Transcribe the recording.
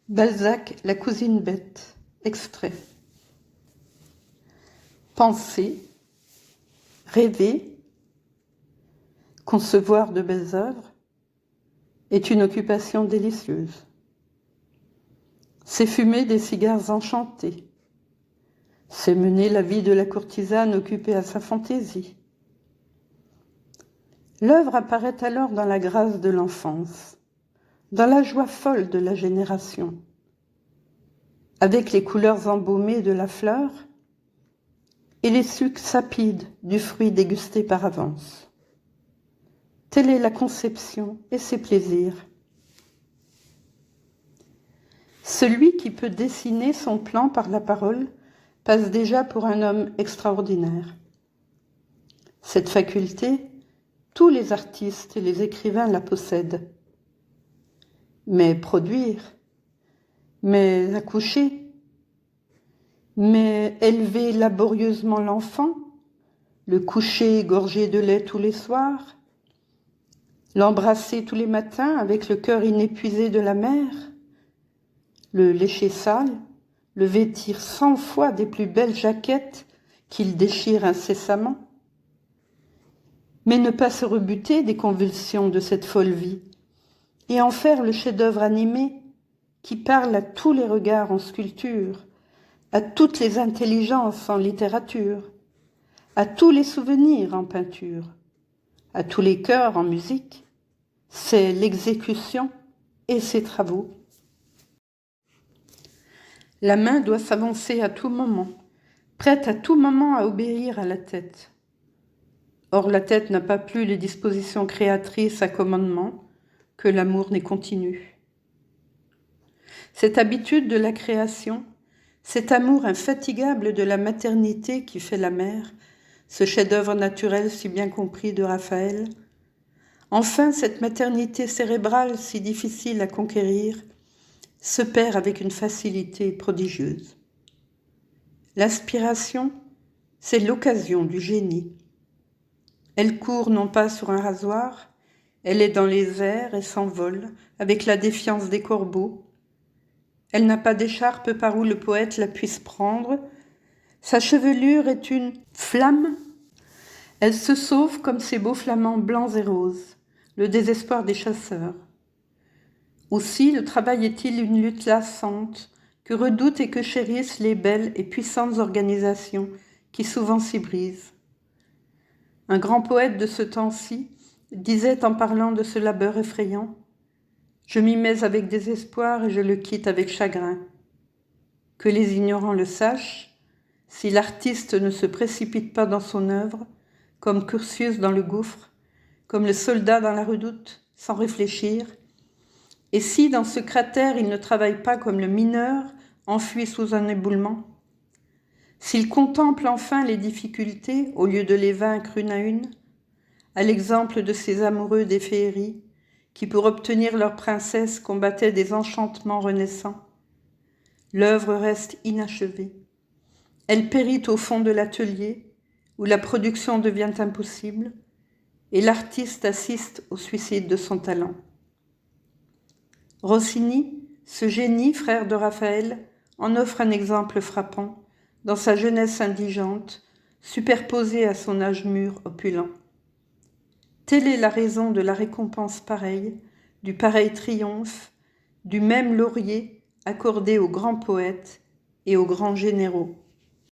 Balzac, La cousine bête, extrait. Penser, rêver, concevoir de belles œuvres est une occupation délicieuse. C'est fumer des cigares enchantés. C'est mener la vie de la courtisane occupée à sa fantaisie. L'œuvre apparaît alors dans la grâce de l'enfance, dans la joie folle de la génération, avec les couleurs embaumées de la fleur et les sucs sapides du fruit dégusté par avance. Telle est la conception et ses plaisirs. Celui qui peut dessiner son plan par la parole passe déjà pour un homme extraordinaire. Cette faculté, tous les artistes et les écrivains la possèdent. Mais produire, mais accoucher, mais élever laborieusement l'enfant, le coucher égorgé de lait tous les soirs, l'embrasser tous les matins avec le cœur inépuisé de la mère, le lécher sale, le vêtir 100 fois des plus belles jaquettes qu'il déchire incessamment, mais ne pas se rebuter des convulsions de cette folle vie, et en faire le chef-d'œuvre animé qui parle à tous les regards en sculpture, à toutes les intelligences en littérature, à tous les souvenirs en peinture, à tous les cœurs en musique, c'est l'exécution et ses travaux. La main doit s'avancer à tout moment, prête à tout moment à obéir à la tête. Or la tête n'a pas plus les dispositions créatrices à commandement que l'amour n'est continu. Cette habitude de la création, cet amour infatigable de la maternité qui fait la mère, ce chef-d'œuvre naturel si bien compris de Raphaël, enfin cette maternité cérébrale si difficile à conquérir, se perd avec une facilité prodigieuse. L'inspiration, c'est l'occasion du génie. Elle court non pas sur un rasoir, elle est dans les airs et s'envole avec la défiance des corbeaux. Elle n'a pas d'écharpe par où le poète la puisse prendre. Sa chevelure est une flamme. Elle se sauve comme ces beaux flamants blancs et roses, le désespoir des chasseurs. Aussi le travail est-il une lutte lassante que redoutent et que chérissent les belles et puissantes organisations qui souvent s'y brisent. Un grand poète de ce temps-ci disait en parlant de ce labeur effrayant « Je m'y mets avec désespoir et je le quitte avec chagrin. Que les ignorants le sachent, si l'artiste ne se précipite pas dans son œuvre, comme Curtius dans le gouffre, comme le soldat dans la redoute, sans réfléchir, et si dans ce cratère il ne travaille pas comme le mineur enfui sous un éboulement, s'il contemple enfin les difficultés au lieu de les vaincre une à une, à l'exemple de ces amoureux des féeries qui pour obtenir leur princesse combattaient des enchantements renaissants, l'œuvre reste inachevée. Elle périt au fond de l'atelier où la production devient impossible et l'artiste assiste au suicide de son talent. Rossini, ce génie, frère de Raphaël, en offre un exemple frappant dans sa jeunesse indigente, superposée à son âge mûr opulent. Telle est la raison de la récompense pareille, du pareil triomphe, du même laurier accordé aux grands poètes et aux grands généraux.